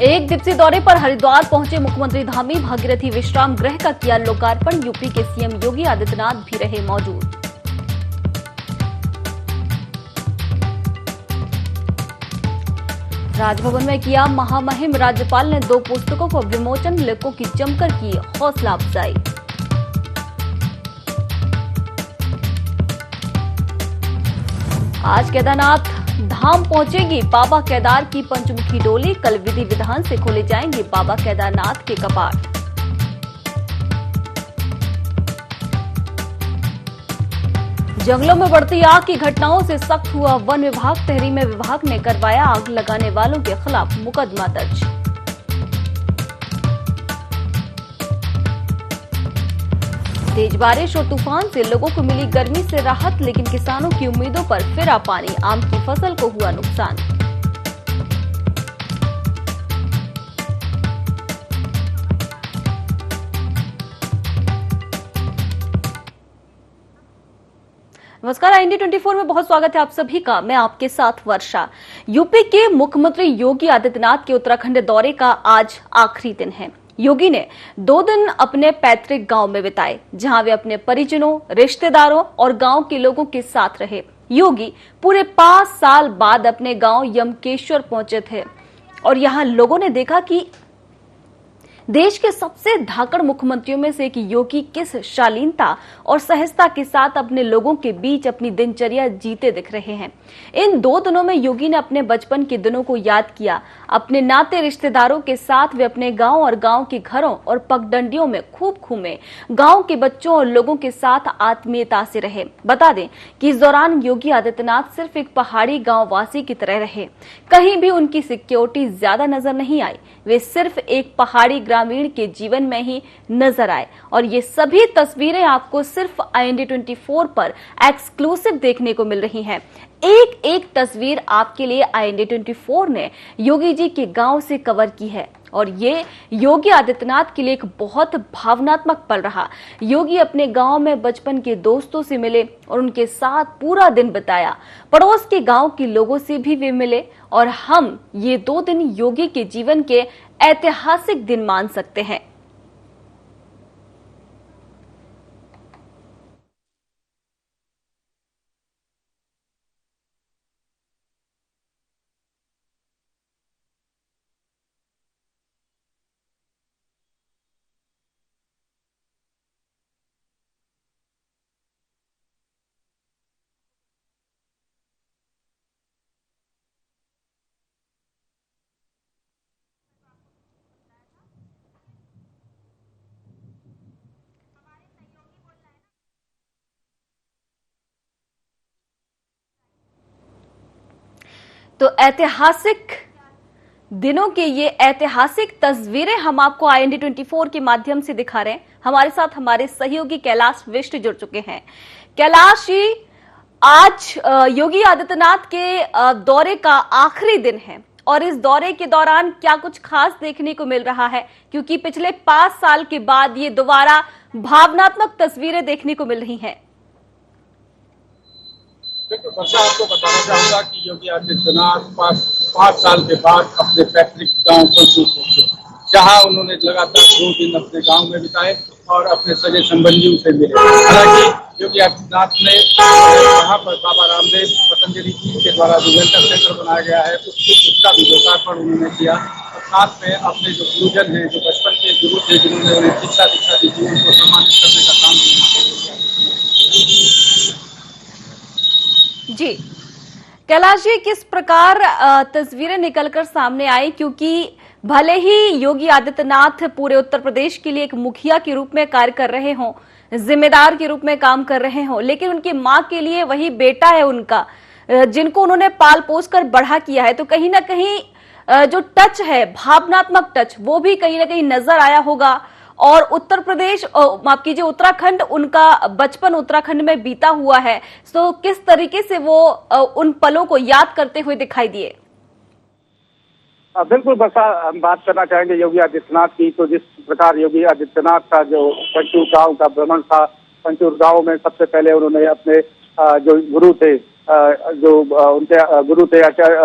एक दिवसीय दौरे पर हरिद्वार पहुंचे मुख्यमंत्री धामी भागीरथी विश्राम गृह का किया लोकार्पण। यूपी के सीएम योगी आदित्यनाथ भी रहे मौजूद। राजभवन में किया महामहिम, राज्यपाल ने 2 पुस्तकों का विमोचन, लेखकों की जमकर की हौसला अफजाई। आज केदारनाथ धाम पहुंचेगी बाबा केदार की पंचमुखी डोली। कल विधि विधान से खोले जाएंगे बाबा केदारनाथ के कपाट। जंगलों में बढ़ती आग की घटनाओं से सख्त हुआ वन विभाग। टिहरी में विभाग ने करवाया आग लगाने वालों के खिलाफ मुकदमा दर्ज। तेज बारिश और तूफान से लोगों को मिली गर्मी से राहत, लेकिन किसानों की उम्मीदों पर फिरा पानी। आम की फसल को हुआ नुकसान। नमस्कार, इंडिया 24 में बहुत स्वागत है आप सभी का। मैं आपके साथ वर्षा। यूपी के मुख्यमंत्री योगी आदित्यनाथ के उत्तराखंड दौरे का आज आखिरी दिन है। योगी ने 2 दिन अपने पैतृक गांव में बिताए, जहां वे अपने परिजनों, रिश्तेदारों और गांव के लोगों के साथ रहे। योगी पूरे 5 साल बाद अपने गांव यमकेश्वर पहुंचे थे और यहां लोगों ने देखा कि देश के सबसे धाकड़ मुख्यमंत्रियों में से एक योगी किस शालीनता और सहजता के साथ अपने लोगों के बीच अपनी दिनचर्या जीते दिख रहे हैं। इन 2 दिनों में योगी ने अपने बचपन के दिनों को याद किया। अपने नाते रिश्तेदारों के साथ वे अपने गांव और गांव के घरों और पगडंडियों में खूब घूमे। गांव के बच्चों और लोगों के साथ आत्मीयता से रहे। बता दें कि इस दौरान योगी आदित्यनाथ सिर्फ एक पहाड़ी गाँव वासी की तरह रहे। कहीं भी उनकी सिक्योरिटी ज्यादा नजर नहीं आई। वे सिर्फ एक पहाड़ी ग्रामीण के जीवन में ही नजर आए और ये सभी तस्वीरें आपको सिर्फ IND 24 पर एक्सक्लूसिव देखने को मिल रही हैं। एक एक तस्वीर आपके लिए IND 24 ने योगी जी के गांव से कवर की है और ये योगी आदित्यनाथ के लिए एक बहुत भावनात्मक पल रहा। योगी अपने गांव में बचपन के दोस्तों से मिले और उनके साथ पूरा दिन बिताया। पड़ोस के गांव के लोगों से भी वे मिले और हम ये 2 दिन योगी के जीवन के ऐतिहासिक दिन मान सकते हैं। तो ऐतिहासिक दिनों के ये ऐतिहासिक तस्वीरें हम आपको IND 24 के माध्यम से दिखा रहे हैं। हमारे साथ हमारे सहयोगी कैलाश विष्ट जुड़ चुके हैं। कैलाश जी, आज योगी आदित्यनाथ के दौरे का आखिरी दिन है और इस दौरे के दौरान क्या कुछ खास देखने को मिल रहा है, क्योंकि पिछले 5 साल के बाद ये दोबारा भावनात्मक तस्वीरें देखने को मिल रही हैं। देखो वर्षा, आपको बताना चाहूंगा कि योगी आदित्यनाथ 5 साल के बाद अपने पैतृक गांव पंचूर पहुंचे, जहां उन्होंने लगातार 2 दिन अपने गांव में बिताए और अपने सगे संबंधियों से मिले। हालांकि योगी आदित्यनाथ ने यहाँ पर बाबा रामदेव पतंजलि जी के द्वारा जो वेलनेस सेंटर बनाया गया है उसका भी लोकार्पण उन्होंने किया और साथ में अपने जो गुरुजन हैं, जो बचपन के गुरु थे, जिन्होंने उन्हें शिक्षा दीक्षा दी थी, उनको सम्मानित करने का काम किया। जी कैलाश जी, किस प्रकार तस्वीरें निकलकर सामने आई, क्योंकि भले ही योगी आदित्यनाथ पूरे उत्तर प्रदेश के लिए एक मुखिया के रूप में कार्य कर रहे हों, जिम्मेदार के रूप में काम कर रहे हों, लेकिन उनकी मां के लिए वही बेटा है उनका, जिनको उन्होंने पाल पोस कर बड़ा किया है। तो कहीं ना कहीं जो टच है, भावनात्मक टच, वो भी कहीं ना कहीं नजर आया होगा। और उत्तर प्रदेश, माफ कीजिए, उत्तराखंड, उनका बचपन उत्तराखंड में बीता हुआ है, तो किस तरीके से वो उन पलों को याद करते हुए दिखाई दिए? बिल्कुल बसा, हम बात करना चाहेंगे योगी आदित्यनाथ की। तो जिस प्रकार योगी आदित्यनाथ का जो पंचूर गांव का भ्रमण था, पंचूर गांव में सबसे पहले उन्होंने अपने जो गुरु थे जो उनके गुरु थे आचार्य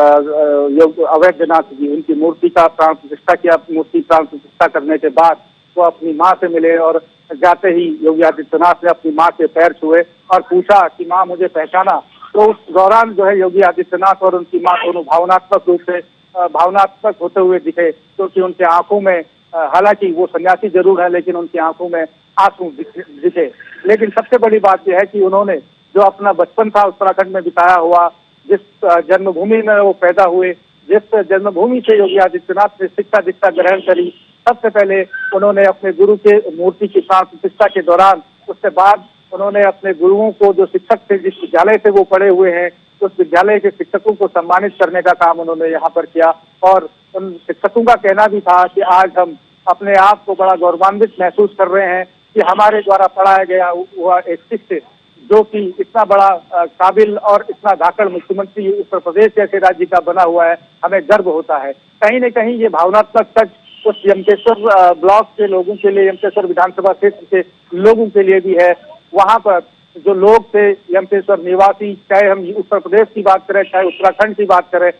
अवैधनाथ जी, उनकी मूर्ति का प्राण प्रतिष्ठा किया। मूर्ति प्राण प्रतिष्ठा करने के बाद वो अपनी माँ से मिले और जाते ही योगी आदित्यनाथ ने अपनी माँ के पैर छुए और पूछा कि माँ मुझे पहचाना। तो उस दौरान जो है योगी आदित्यनाथ और उनकी माँ दोनों भावनात्मक रूप से भावनात्मक होते हुए दिखे, क्योंकि उनके आंखों में, हालांकि वो सन्यासी जरूर है लेकिन उनकी आंखों में आंसू दिखे। लेकिन सबसे बड़ी बात यह है कि उन्होंने जो अपना बचपन था उत्तराखंड में बिताया हुआ, जिस जन्मभूमि में वो पैदा हुए, जिस जन्मभूमि से योगी आदित्यनाथ ने शिक्षा दीक्षा ग्रहण करी, सबसे पहले उन्होंने अपने गुरु के मूर्ति की प्राण प्रतिष्ठा के दौरान, उसके बाद उन्होंने अपने गुरुओं को, जो शिक्षक थे, जिस विद्यालय से वो पढ़े हुए हैं, उस विद्यालय के शिक्षकों को सम्मानित करने का काम उन्होंने यहाँ पर किया। और उन शिक्षकों का कहना भी था कि आज हम अपने आप को बड़ा गौरवान्वित महसूस कर रहे हैं कि हमारे द्वारा पढ़ाया गया हुआ एक शिक्षक जो कि इतना बड़ा काबिल और इतना धाकड़ मुख्यमंत्री उत्तर प्रदेश जैसे राज्य का बना हुआ है, हमें गर्व होता है। कहीं न कहीं ये भावनात्मक टच उस यमकेश्वर ब्लॉक के लोगों के लिए, यमकेश्वर विधानसभा क्षेत्र के लोगों के लिए भी है। वहाँ पर जो लोग थे यमकेश्वर निवासी, चाहे हम उत्तर प्रदेश की बात करें, चाहे उत्तराखंड की बात करें,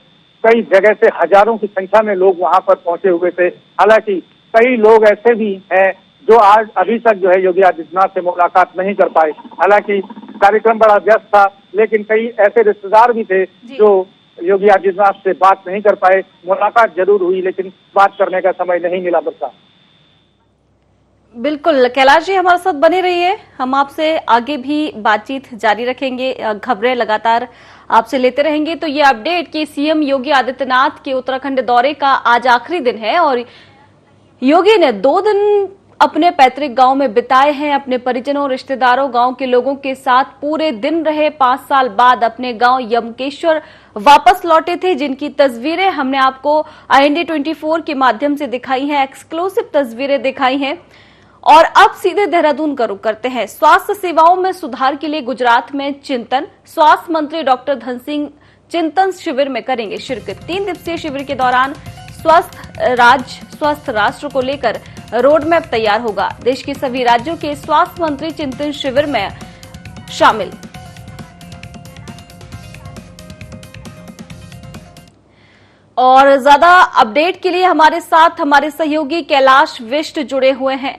कई जगह से हजारों की संख्या में लोग वहाँ पर पहुंचे हुए थे। हालांकि कई लोग ऐसे भी हैं जो आज अभी तक जो है योगी आदित्यनाथ से मुलाकात नहीं कर पाए। हालांकि कार्यक्रम बड़ा व्यस्त था, लेकिन कई ऐसे रिश्तेदार भी थे जो योगी आदित्यनाथ से बात नहीं कर पाए। मुलाकात जरूर हुई लेकिन बात करने का समय नहीं मिला। बरसा बिल्कुल, कैलाश जी हमारे साथ बने रहिए, हम आपसे आगे भी बातचीत जारी रखेंगे, खबरें लगातार आपसे लेते रहेंगे। तो ये अपडेट कि सीएम योगी आदित्यनाथ के उत्तराखंड दौरे का आज आखिरी दिन है और योगी ने 2 दिन अपने पैतृक गांव में बिताए हैं, अपने परिजनों, रिश्तेदारों, गांव के लोगों के साथ पूरे दिन रहे। 5 साल बाद अपने गांव यमकेश्वर वापस लौटे थे, जिनकी तस्वीरें हमने आपको IND 24 के माध्यम से दिखाई हैं, एक्सक्लूसिव तस्वीरें दिखाई हैं। और अब सीधे देहरादून का रुख करते हैं। स्वास्थ्य सेवाओं में सुधार के लिए गुजरात में चिंतन, स्वास्थ्य मंत्री डॉक्टर धन सिंह चिंतन शिविर में करेंगे शिरकत। 3 दिवसीय शिविर के दौरान स्वस्थ राष्ट्र को लेकर रोड मैप तैयार होगा। देश के सभी राज्यों के स्वास्थ्य मंत्री चिंतन शिविर में शामिल। और ज्यादा अपडेट के लिए हमारे साथ हमारे सहयोगी कैलाश विष्ट जुड़े हुए हैं।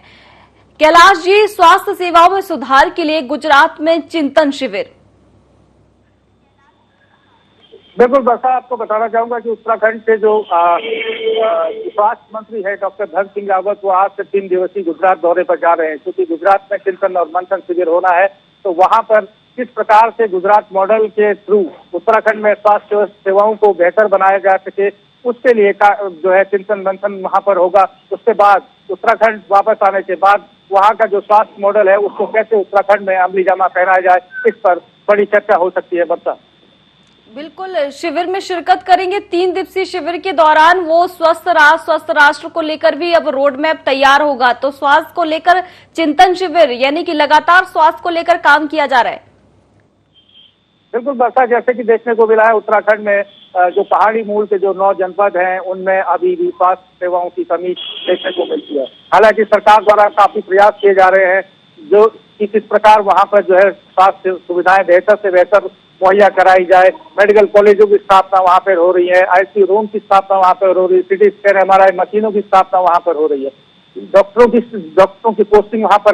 कैलाश जी, स्वास्थ्य सेवाओं में सुधार के लिए गुजरात में चिंतन शिविर। बिल्कुल बसा, आपको बताना चाहूंगा कि उत्तराखंड के जो स्वास्थ्य मंत्री है डॉक्टर धन सिंह रावत, वो आज से 3 दिवसीय गुजरात दौरे पर जा रहे हैं। क्योंकि गुजरात में चिंतन और मंथन शिविर होना है, तो वहां पर किस प्रकार से गुजरात मॉडल के थ्रू उत्तराखंड में स्वास्थ्य सेवाओं को बेहतर बनाया जा सके, उसके लिए जो है चिंतन मंथन वहां पर होगा। उसके बाद उत्तराखंड वापस आने के बाद वहां का जो स्वास्थ्य मॉडल है उसको कैसे उत्तराखंड में अमली जामा पहनाया जाए, इस पर बड़ी चर्चा हो सकती है। बता बिल्कुल, शिविर में शिरकत करेंगे। 3 दिवसीय शिविर के दौरान वो स्वस्थ राष्ट्र को लेकर भी अब रोड मैप तैयार होगा। तो स्वास्थ्य को लेकर चिंतन शिविर, यानी कि लगातार स्वास्थ्य को लेकर काम किया जा रहा है। बिल्कुल बसा, जैसे कि देखने को मिला है उत्तराखंड में जो पहाड़ी मूल के जो 9 जनपद हैं उनमें अभी भी स्वास्थ्य सेवाओं की कमी देखने को मिलती है। हालांकि सरकार द्वारा काफी प्रयास किए जा रहे हैं जो कि किस प्रकार वहां पर जो है स्वास्थ्य सुविधाएं बेहतर से बेहतर मुहैया कराई जाए। मेडिकल कॉलेजों की स्थापना वहां पर हो रही है, ICU रूम की स्थापना वहां पर हो रही है, CT स्कैन MRI मशीनों की स्थापना वहां पर हो रही है, डॉक्टरों की पोस्टिंग वहां पर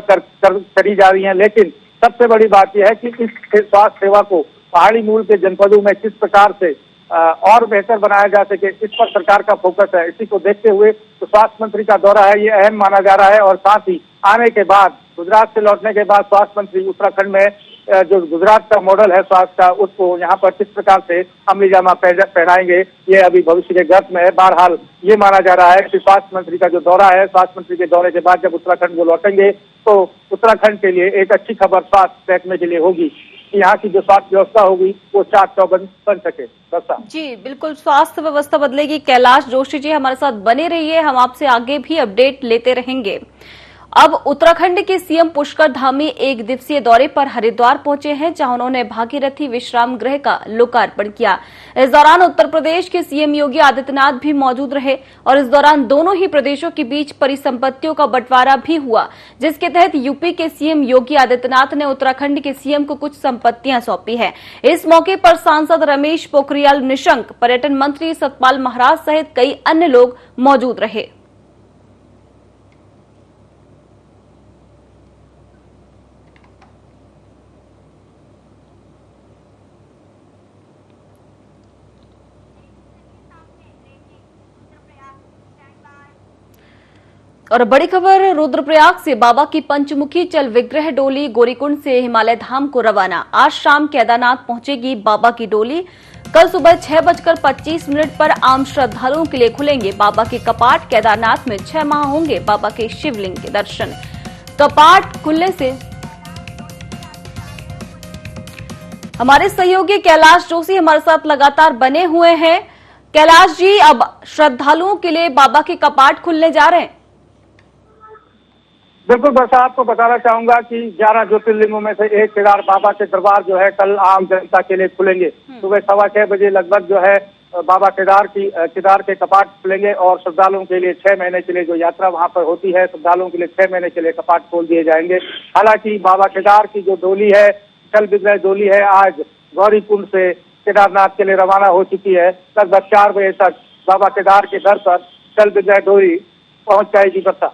करी जा रही है। लेकिन सबसे बड़ी बात यह है कि इस स्वास्थ्य सेवा को पहाड़ी मूल के जनपदों में किस प्रकार से और बेहतर बनाया जा सके, इस पर सरकार का फोकस है। इसी को देखते हुए तो स्वास्थ्य मंत्री का दौरा है, ये अहम माना जा रहा है। और साथ ही आने के बाद, गुजरात से लौटने के बाद स्वास्थ्य मंत्री उत्तराखंड में जो गुजरात का मॉडल है स्वास्थ्य का, उसको यहाँ पर किस प्रकार से अमली जामा पहनाएंगे, ये अभी भविष्य के गर्भ में है। बहरहाल ये माना जा रहा है कि स्वास्थ्य मंत्री का जो दौरा है, स्वास्थ्य मंत्री के दौरे के बाद जब उत्तराखंड वो लौटेंगे तो उत्तराखंड के लिए एक अच्छी खबर स्वास्थ्य महकमे के लिए होगी। यहाँ की जो स्वास्थ्य व्यवस्था होगी वो चाक चौबंद बन सके। जी बिल्कुल, स्वास्थ्य व्यवस्था बदलेगी। कैलाश जोशी जी हमारे साथ बने रहिए, हम आपसे आगे भी अपडेट लेते रहेंगे। अब उत्तराखंड के सीएम पुष्कर धामी एक दिवसीय दौरे पर हरिद्वार पहुंचे हैं, जहां उन्होंने भागीरथी विश्राम गृह का लोकार्पण किया। इस दौरान उत्तर प्रदेश के सीएम योगी आदित्यनाथ भी मौजूद रहे और इस दौरान दोनों ही प्रदेशों के बीच परिसंपत्तियों का बंटवारा भी हुआ, जिसके तहत यूपी के सीएम योगी आदित्यनाथ ने उत्तराखंड के सीएम को कुछ संपत्तियां सौंपी है। इस मौके पर सांसद रमेश पोखरियाल निशंक, पर्यटन मंत्री सतपाल महाराज सहित कई अन्य लोग मौजूद रहे। और बड़ी खबर रुद्रप्रयाग से, बाबा की पंचमुखी चल विग्रह डोली गौरीकुंड से हिमालय धाम को रवाना। आज शाम केदारनाथ पहुंचेगी बाबा की डोली। कल सुबह 6:25 पर आम श्रद्धालुओं के लिए खुलेंगे बाबा के कपाट। केदारनाथ में 6 माह होंगे बाबा के शिवलिंग के दर्शन। कपाट खुलने से हमारे सहयोगी कैलाश जोशी हमारे साथ लगातार बने हुए हैं। कैलाश जी, अब श्रद्धालुओं के लिए बाबा के कपाट खुलने जा रहे हैं। बिल्कुल वर्षा, आपको बताना चाहूंगा कि 11 ज्योतिर्लिंगों में से एक केदार बाबा के दरबार जो है कल आम जनता के लिए खुलेंगे। सुबह 6:15 बजे लगभग जो है बाबा केदार के कपाट खुलेंगे और श्रद्धालुओं के लिए 6 महीने के लिए जो यात्रा वहां पर होती है, श्रद्धालुओं के लिए 6 महीने के लिए कपाट खोल दिए जाएंगे। हालांकि बाबा केदार की जो डोली है, चल विग्रह डोली है, आज गौरीकुंड से केदारनाथ के लिए रवाना हो चुकी है। लगभग 4 बजे तक बाबा केदार के दर पर चल विग्रह डोली पहुंच जाएगी। वर्षा,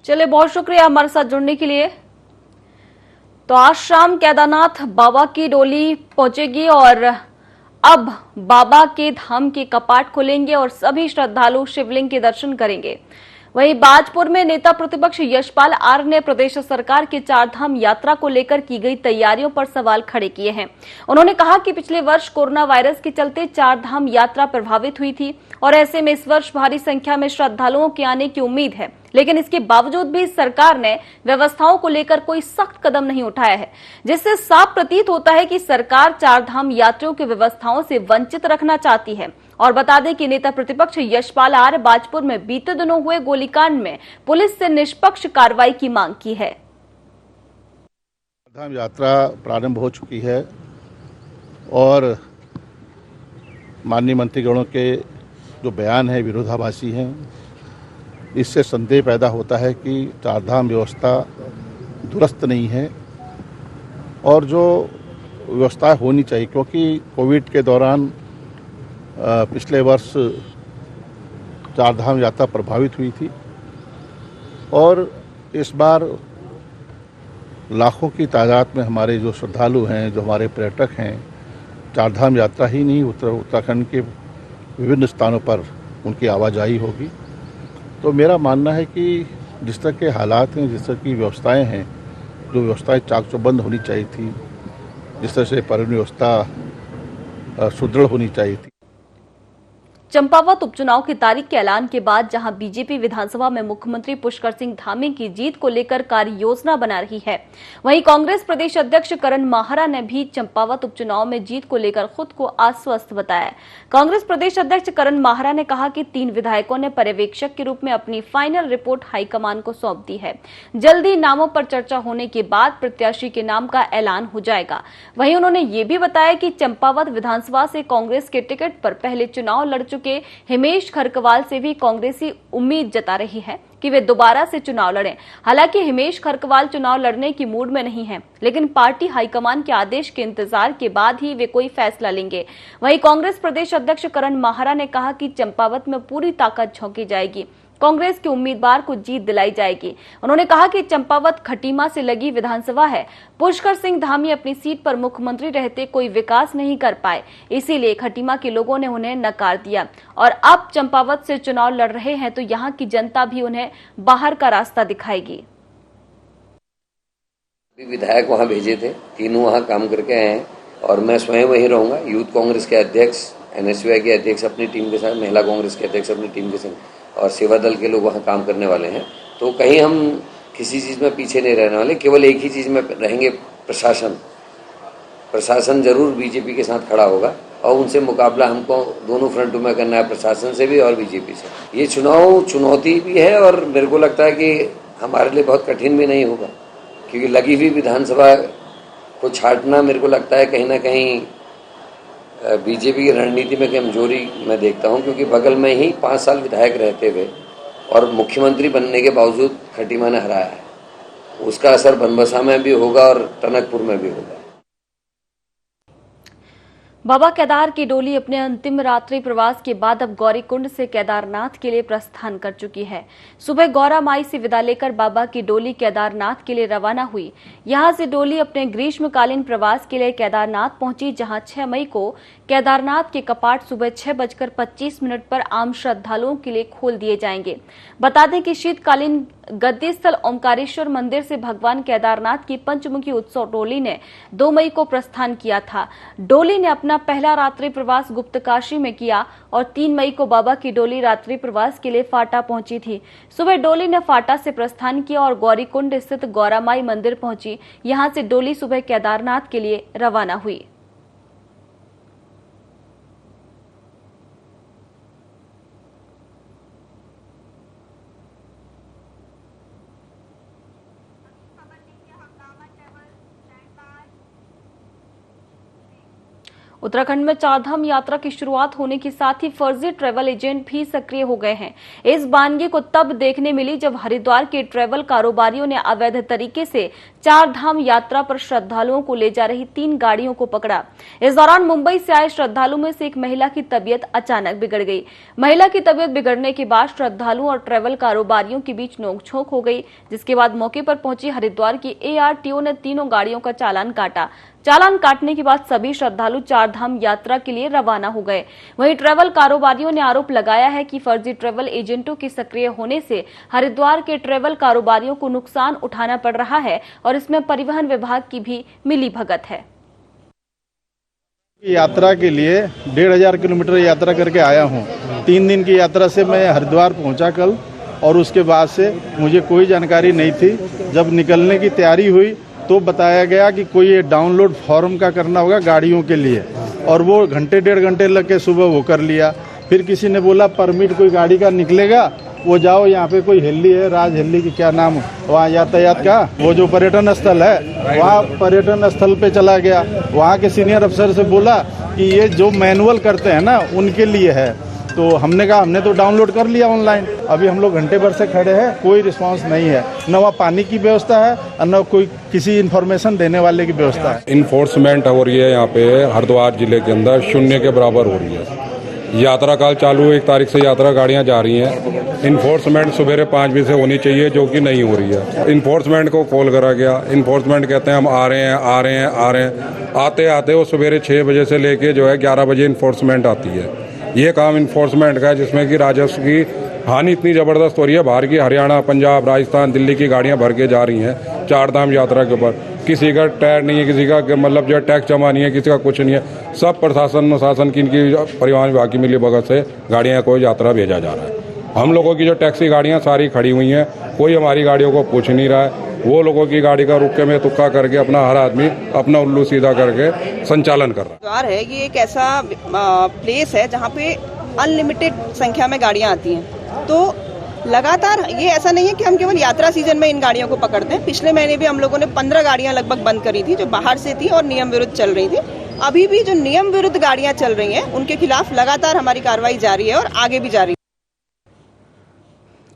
चलिए, बहुत शुक्रिया हमारे साथ जुड़ने के लिए। तो आज शाम केदारनाथ बाबा की डोली पहुंचेगी और अब बाबा के धाम के कपाट खुलेंगे और सभी श्रद्धालु शिवलिंग के दर्शन करेंगे। वहीं बाजपुर में नेता प्रतिपक्ष यशपाल आर्य ने प्रदेश सरकार के 4 धाम यात्रा को लेकर की गई तैयारियों पर सवाल खड़े किए हैं। उन्होंने कहा कि पिछले वर्ष कोरोना वायरस के चलते 4 धाम यात्रा प्रभावित हुई थी और ऐसे में इस वर्ष भारी संख्या में श्रद्धालुओं के आने की उम्मीद है, लेकिन इसके बावजूद भी सरकार ने व्यवस्थाओं को लेकर कोई सख्त कदम नहीं उठाया है, जिससे साफ प्रतीत होता है कि सरकार 4 धाम यात्रियों की व्यवस्थाओं से वंचित रखना चाहती है। और बता दें कि नेता प्रतिपक्ष यशपाल आर्य बाजपुर में बीते दिनों हुए गोलीकांड में पुलिस से निष्पक्ष कार्रवाई की मांग की है। धाम यात्रा प्रारंभ हो चुकी है और माननीय मंत्रीगणों के जो बयान है विरोधाभासी हैं। इससे संदेह पैदा होता है कि 4 धाम व्यवस्था दुरुस्त नहीं है और जो व्यवस्था होनी चाहिए, क्योंकि कोविड के दौरान पिछले वर्ष 4 धाम यात्रा प्रभावित हुई थी और इस बार लाखों की तादाद में हमारे जो श्रद्धालु हैं, जो हमारे पर्यटक हैं, 4 धाम यात्रा ही नहीं उत्तराखंड के विभिन्न स्थानों पर उनकी आवाजाही होगी। तो मेरा मानना है कि जिस तरह के हालात हैं, जिस तरह की व्यवस्थाएं हैं, जो व्यवस्थाएं चाक चौबंद होनी चाहिए थी, जिस तरह से परिवहन व्यवस्था सुदृढ़ होनी चाहिए थी। चंपावत उपचुनाव की तारीख के ऐलान के बाद जहां बीजेपी विधानसभा में मुख्यमंत्री पुष्कर सिंह धामी की जीत को लेकर कार्य योजना बना रही है, वहीं कांग्रेस प्रदेश अध्यक्ष करण माहरा ने भी चंपावत उपचुनाव में जीत को लेकर खुद को आश्वस्त बताया। कांग्रेस प्रदेश अध्यक्ष करण माहरा ने कहा कि 3 विधायकों ने पर्यवेक्षक के रूप में अपनी फाइनल रिपोर्ट हाईकमान को सौंप दी है। जल्दी नामों पर चर्चा होने के बाद प्रत्याशी के नाम का ऐलान हो जाएगा। वहीं उन्होंने ये भी बताया कि चंपावत विधानसभा से कांग्रेस के टिकट पर पहले चुनाव लड़ चुके हिमेश खरकवाल से भी कांग्रेसी उम्मीद जता रही है कि वे दोबारा से चुनाव लड़ें। हालांकि हिमेश खरकवाल चुनाव लड़ने की मूड में नहीं है, लेकिन पार्टी हाईकमान के आदेश के इंतजार के बाद ही वे कोई फैसला लेंगे। वहीं कांग्रेस प्रदेश अध्यक्ष करण माहरा ने कहा कि चंपावत में पूरी ताकत झोंकी जाएगी, कांग्रेस के उम्मीदवार को जीत दिलाई जाएगी। उन्होंने कहा कि चंपावत खटीमा से लगी विधानसभा है। पुष्कर सिंह धामी अपनी सीट पर मुख्यमंत्री रहते कोई विकास नहीं कर पाए, इसीलिए खटीमा के लोगों ने उन्हें नकार दिया और अब चंपावत से चुनाव लड़ रहे हैं तो यहाँ की जनता भी उन्हें बाहर का रास्ता दिखाएगी। विधायक वहाँ भेजे थे, तीनों वहाँ काम करके आए हैं और मैं स्वयं वहीं रहूंगा। यूथ कांग्रेस के अध्यक्ष, NSUI के अध्यक्ष अपनी टीम के साथ, महिला कांग्रेस के अध्यक्ष अपनी टीम के साथ और सेवा दल के लोग वहाँ काम करने वाले हैं। तो कहीं हम किसी चीज़ में पीछे नहीं रहने वाले, केवल एक ही चीज़ में रहेंगे, प्रशासन जरूर बीजेपी के साथ खड़ा होगा और उनसे मुकाबला हमको दोनों फ्रंटों में करना है, प्रशासन से भी और बीजेपी से। ये चुनाव चुनौती भी है और मेरे को लगता है कि हमारे लिए बहुत कठिन भी नहीं होगा, क्योंकि लगी हुई विधानसभा को छांटना मेरे को लगता है कहीं ना कहीं बीजेपी की रणनीति में कमजोरी मैं देखता हूं, क्योंकि बगल में ही 5 साल विधायक रहते हुए और मुख्यमंत्री बनने के बावजूद खटीमा ने हराया है। उसका असर बनबसा में भी होगा और टनकपुर में भी होगा। बाबा केदार की डोली अपने अंतिम रात्रि प्रवास के बाद अब गौरीकुंड से केदारनाथ के लिए प्रस्थान कर चुकी है। सुबह गौरा माई से विदा लेकर बाबा की डोली केदारनाथ के लिए रवाना हुई। यहां से डोली अपने ग्रीष्मकालीन प्रवास के लिए केदारनाथ पहुंची, जहां 6 मई को केदारनाथ के कपाट सुबह 6:25 पर आम श्रद्धालुओं के लिए खोल दिए जाएंगे। बता दें कि शीतकालीन गद्दी स्थल ओमकारेश्वर मंदिर से भगवान केदारनाथ की पंचमुखी उत्सव डोली ने 2 मई को प्रस्थान किया था। डोली ने अपना पहला रात्रि प्रवास गुप्तकाशी में किया और 3 मई को बाबा की डोली रात्रि प्रवास के लिए फाटा पहुंची थी। सुबह डोली ने फाटा से प्रस्थान किया और गौरीकुंड स्थित गौरामाई मंदिर पहुंची। यहां से डोली सुबह केदारनाथ के लिए रवाना हुई। उत्तराखंड में चारधाम यात्रा की शुरुआत होने के साथ ही फर्जी ट्रैवल एजेंट भी सक्रिय हो गए हैं। इस वानगी को तब देखने मिली जब हरिद्वार के ट्रैवल कारोबारियों ने अवैध तरीके से चारधाम यात्रा पर श्रद्धालुओं को ले जा रही 3 गाड़ियों को पकड़ा। इस दौरान मुंबई से आए श्रद्धालु में से एक महिला की तबीयत अचानक बिगड़ गई। महिला की तबीयत बिगड़ने के बाद श्रद्धालुओं और ट्रैवल कारोबारियों के बीच नोकझोंक हो गई, जिसके बाद मौके पर पहुंची हरिद्वार की ARTO ने तीनों गाड़ियों का चालान काटा। चालान काटने के बाद सभी श्रद्धालु चारधाम यात्रा के लिए रवाना हो गए। वहीं ट्रैवल कारोबारियों ने आरोप लगाया है कि फर्जी ट्रैवल एजेंटों के सक्रिय होने से हरिद्वार के ट्रैवल कारोबारियों को नुकसान उठाना पड़ रहा है और इसमें परिवहन विभाग की भी मिलीभगत है। यात्रा के लिए 1500 किलोमीटर यात्रा करके आया हूँ। 3 दिन की यात्रा से मैं हरिद्वार पहुँचा कल, और उसके बाद से मुझे कोई जानकारी नहीं थी। जब निकलने की तैयारी हुई तो बताया गया कि कोई ये डाउनलोड फॉर्म का करना होगा गाड़ियों के लिए, और वो घंटे 1.5 घंटे लग के सुबह वो कर लिया। फिर किसी ने बोला परमिट कोई गाड़ी का निकलेगा, वो जाओ यहाँ पे कोई हिल्ली है, राज हिल्ली की क्या नाम, वहाँ यातायात का वो जो पर्यटन स्थल है, वहाँ पर्यटन स्थल पे चला गया। वहाँ के सीनियर अफसर से बोला कि ये जो मैनुअल करते हैं ना उनके लिए है। तो हमने कहा हमने तो डाउनलोड कर लिया ऑनलाइन। अभी हम लोग घंटे भर से खड़े हैं, कोई रिस्पांस नहीं है। न वहाँ पानी की व्यवस्था है और न कोई किसी इन्फॉर्मेशन देने वाले की व्यवस्था है। इन्फोर्समेंट हो रही है यहाँ पे हरिद्वार जिले के अंदर, शून्य के बराबर हो रही है। यात्रा काल चालू 1 तारीख से यात्रा गाड़ियाँ जा रही हैं। इन्फोर्समेंट सुबह 5 बजे से होनी चाहिए, जो कि नहीं हो रही है। इन्फोर्समेंट को कॉल करा गया, इन्फोर्समेंट कहते हैं हम आ रहे हैं। आते आते वो सुबह 6 बजे से लेके जो है 11 बजे इन्फोर्समेंट आती है। ये काम इन्फोर्समेंट का है, जिसमें कि राजस्व की हानि इतनी ज़बरदस्त हो रही है। बाहर की हरियाणा, पंजाब, राजस्थान, दिल्ली की गाड़ियां भर के जा रही हैं चारधाम यात्रा के ऊपर। किसी का टायर नहीं है, किसी का मतलब जो टैक्स जमा नहीं है, किसी का कुछ नहीं है। सब प्रशासन की इनकी परिवहन विभाग की मिली भगत से गाड़ियाँ को यात्रा भेजा जा रहा है। हम लोगों की जो टैक्सी गाड़ियाँ सारी खड़ी हुई हैं, कोई हमारी गाड़ियों को पूछ नहीं रहा है। वो लोगों की गाड़ी का रुके में तुक्का करके अपना हर आदमी अपना उल्लू सीधा करके संचालन कर रहा है। ये एक ऐसा प्लेस है जहाँ पे अनलिमिटेड संख्या में गाड़ियाँ आती हैं। तो लगातार ये ऐसा नहीं है कि हम केवल यात्रा सीजन में इन गाड़ियों को पकड़ते हैं। पिछले महीने भी हम लोगों ने 15 गाड़ियाँ लगभग बंद करी थी जो बाहर से थी और नियम विरुद्ध चल रही थी। अभी भी जो नियम विरुद्ध गाड़ियाँ चल रही हैं उनके खिलाफ लगातार हमारी कार्रवाई जारी है और आगे भी जारी है।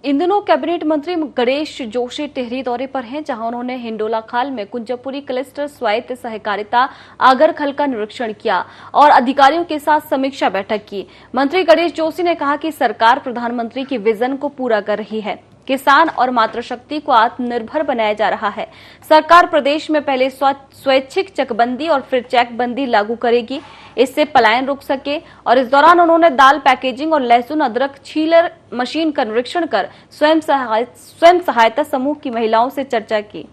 इन दिनों कैबिनेट मंत्री गणेश जोशी टिहरी दौरे पर हैं, जहां उन्होंने हिंडोला खाल में कुंजपुरी क्लस्टर स्वायत्त सहकारिता आगरखल का निरीक्षण किया और अधिकारियों के साथ समीक्षा बैठक की। मंत्री गणेश जोशी ने कहा कि सरकार प्रधानमंत्री के विजन को पूरा कर रही है। किसान और मातृशक्ति को आत्मनिर्भर बनाया जा रहा है। सरकार प्रदेश में पहले स्वैच्छिक चकबंदी और फिर चेकबंदी लागू करेगी, इससे पलायन रुक सके। और इस दौरान उन्होंने दाल पैकेजिंग और लहसुन अदरक छीलर मशीन का निरीक्षण कर स्वयं सहायता समूह की महिलाओं से चर्चा की।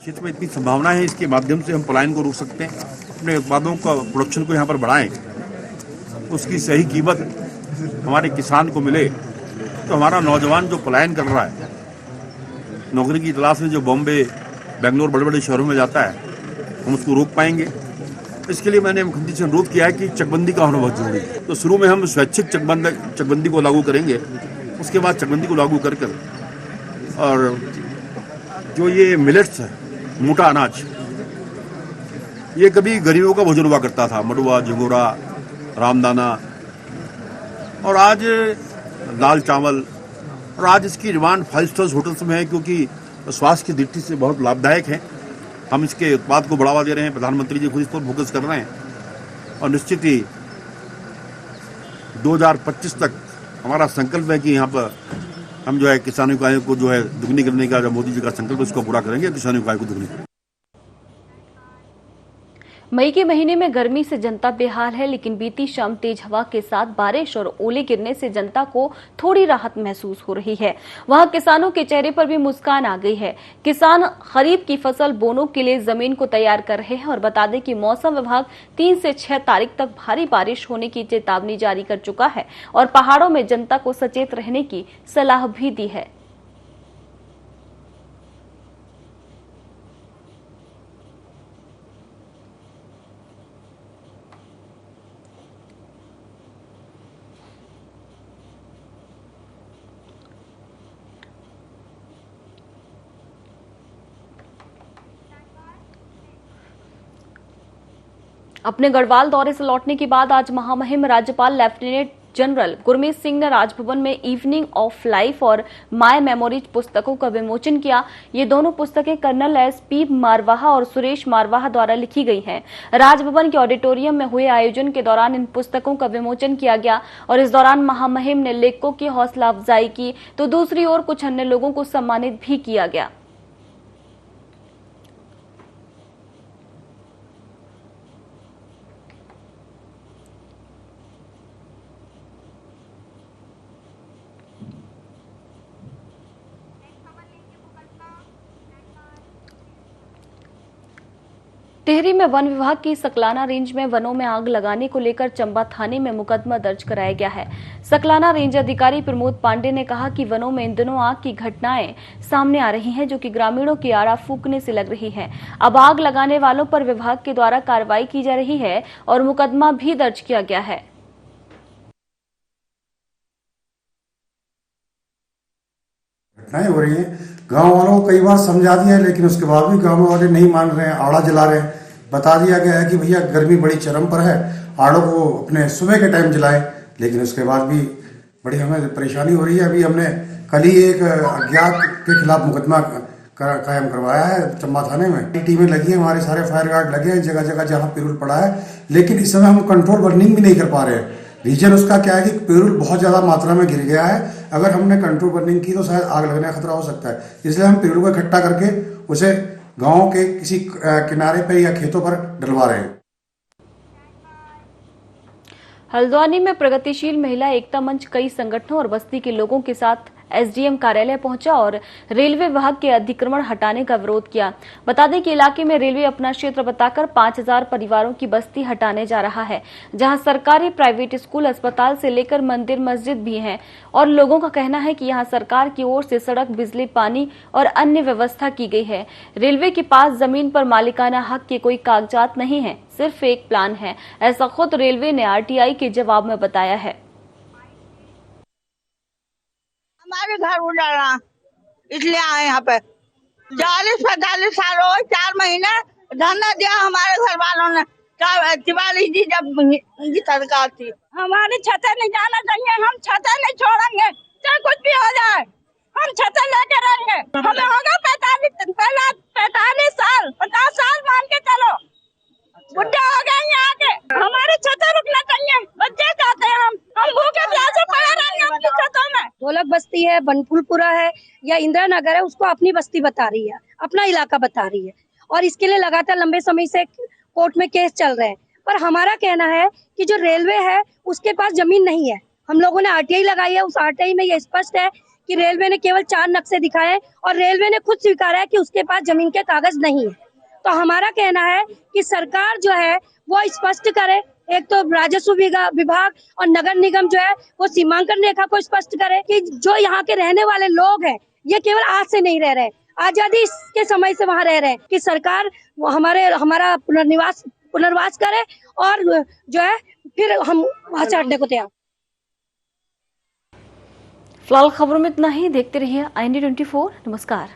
क्षेत्र में इतनी संभावना है, इसके माध्यम से हम पलायन को रोक सकते हैं। अपने उत्पादों का प्रोडक्शन को यहाँ पर बढ़ाएं, उसकी सही कीमत हमारे किसान को मिले, तो हमारा नौजवान जो पलायन कर रहा है, नौकरी की तलाश में जो बॉम्बे, बेंगलोर, बड़े बड़े शहरों में जाता है, हम उसको रोक पाएंगे। इसके लिए मैंने मुख्यमंत्री से अनुरोध किया है कि चकबंदी का होना बहुत जरूरी है। तो शुरू में हम स्वैच्छिक चकबंदी को लागू करेंगे, उसके बाद चकबंदी को लागू कर और जो ये मिलेट्स है, मोटा अनाज, ये कभी गरीबों का भोजन हुआ करता था, मडुआ, झिंगोरा, रामदाना, और आज दाल चावल, और आज इसकी डिमांड 5 स्टार होटल्स में है क्योंकि स्वास्थ्य की दृष्टि से बहुत लाभदायक है। हम इसके उत्पाद को बढ़ावा दे रहे हैं, प्रधानमंत्री जी खुद इस पर फोकस कर रहे हैं और निश्चित ही 2025 तक हमारा संकल्प है कि यहाँ पर हम जो है किसानों की आय को जो है दुगनी करने का जो मोदी जी का संकल्प है उसको पूरा करेंगे, किसानों की आय को दुगनी करेंगे। मई के महीने में गर्मी से जनता बेहाल है, लेकिन बीती शाम तेज हवा के साथ बारिश और ओले गिरने से जनता को थोड़ी राहत महसूस हो रही है। वहां किसानों के चेहरे पर भी मुस्कान आ गई है। किसान खरीफ की फसल बोने के लिए जमीन को तैयार कर रहे हैं और बता दें कि मौसम विभाग 3 से 6 तारीख तक भारी बारिश होने की चेतावनी जारी कर चुका है और पहाड़ों में जनता को सचेत रहने की सलाह भी दी है। अपने गढ़वाल दौरे से लौटने के बाद आज महामहिम राज्यपाल लेफ्टिनेंट जनरल गुरमीत सिंह ने राजभवन में इवनिंग ऑफ लाइफ और माय मेमोरीज पुस्तकों का विमोचन किया। ये दोनों पुस्तकें कर्नल SP मारवाहा और सुरेश मारवाहा द्वारा लिखी गई हैं। राजभवन के ऑडिटोरियम में हुए आयोजन के दौरान इन पुस्तकों का विमोचन किया गया और इस दौरान महामहिम ने लेखकों की हौसला अफजाई की, तो दूसरी ओर कुछ अन्य लोगों को सम्मानित भी किया गया। टिहरी में वन विभाग की सकलाना रेंज में वनों में आग लगाने को लेकर चंबा थाने में मुकदमा दर्ज कराया गया है। सकलाना रेंज अधिकारी प्रमोद पांडे ने कहा कि वनों में इन दिनों आग की घटनाएं सामने आ रही हैं, जो कि ग्रामीणों की आड़ा फूकने से लग रही है। अब आग लगाने वालों पर विभाग के द्वारा कार्रवाई की जा रही है और मुकदमा भी दर्ज किया गया है। घटनाएं हो रही हैं, गांव वालों को कई बार समझा दिया है, लेकिन उसके बाद भी गांव वाले नहीं मान रहे हैं, आड़ा जला रहे हैं। बता दिया गया है कि भैया गर्मी बड़ी चरम पर है, आड़ों को अपने सुबह के टाइम जलाएं, लेकिन उसके बाद भी बड़ी हमें परेशानी हो रही है। अभी हमने कल ही एक अज्ञात के खिलाफ मुकदमा कायम करवाया है चंबा थाने में। टीमें लगी हैं, हमारे सारे फायर गार्ड लगे हैं जगह जगह जहाँ पिरूल पड़ा है, लेकिन इस समय हम कंट्रोल बर्निंग भी नहीं कर पा रहे हैं। रीजन उसका क्या है कि पिरूल बहुत ज्यादा मात्रा में गिर गया है। अगर हमने कंट्रोल बर्निंग की तो शायद आग लगने का खतरा हो सकता है, इसलिए हम पिरूल को इकट्ठा करके उसे गांव के किसी किनारे पर या खेतों पर डलवा रहे हैं। हल्द्वानी में प्रगतिशील महिला एकता मंच कई संगठनों और बस्ती के लोगों के साथ SDM कार्यालय पहुंचा और रेलवे विभाग के अतिक्रमण हटाने का विरोध किया। बता दें कि इलाके में रेलवे अपना क्षेत्र बताकर 5000 परिवारों की बस्ती हटाने जा रहा है, जहां सरकारी, प्राइवेट स्कूल, अस्पताल से लेकर मंदिर, मस्जिद भी हैं और लोगों का कहना है कि यहां सरकार की ओर से सड़क, बिजली, पानी और अन्य व्यवस्था की गई है। रेलवे के पास जमीन पर मालिकाना हक के कोई कागजात नहीं है, सिर्फ एक प्लान है, ऐसा खुद रेलवे ने RTI के जवाब में बताया है। हमारे घर उजाड़ा इसलिए आए यहाँ पे। 40-45 साल हो, 4 महीने धरना दिया हमारे घर वालों ने। तिवारी जी जब उनकी सरकार थी, हमारी छतें नहीं जाना चाहिए, हम छतें नहीं छोड़ेंगे, चाहे कुछ भी हो जाए, हम छतें लेके रहेंगे। हमें होगा 45 साल, 50 साल मान के चलो, बुढ़े हो गए यहाँ के। हमारे छतें रुकना चाहिए, बच्चे चाहते हैं, हम भूखे प्यासे पड़े रहेंगे अपनी छतों में। ढोलक बस्ती है, बनफुलपुरा है या इंदिरा नगर है, उसको अपनी बस्ती बता रही है, अपना इलाका बता रही है और इसके लिए लगातार लंबे समय से कोर्ट में केस चल रहे हैं। पर हमारा कहना है कि जो रेलवे है उसके पास जमीन नहीं है। हम लोगों ने RTI लगाई है, उस RTI में ये स्पष्ट है कि रेलवे ने केवल 4 नक्शे दिखाए और रेलवे ने खुद स्वीकारा है कि उसके पास जमीन के कागज नहीं है। तो हमारा कहना है कि सरकार जो है वो स्पष्ट करे, एक तो राजस्व विभाग और नगर निगम जो है वो सीमांकन रेखा को स्पष्ट करे कि जो यहाँ के रहने वाले लोग हैं ये केवल आज से नहीं रह रहे, आजादी के समय से वहाँ रह रहे हैं कि सरकार हमारा पुनर्वास करे और जो है फिर हम वहाँ से हटने को तैयार। फिलहाल खबरों में इतना ही। देखते रहिए IND 24। नमस्कार।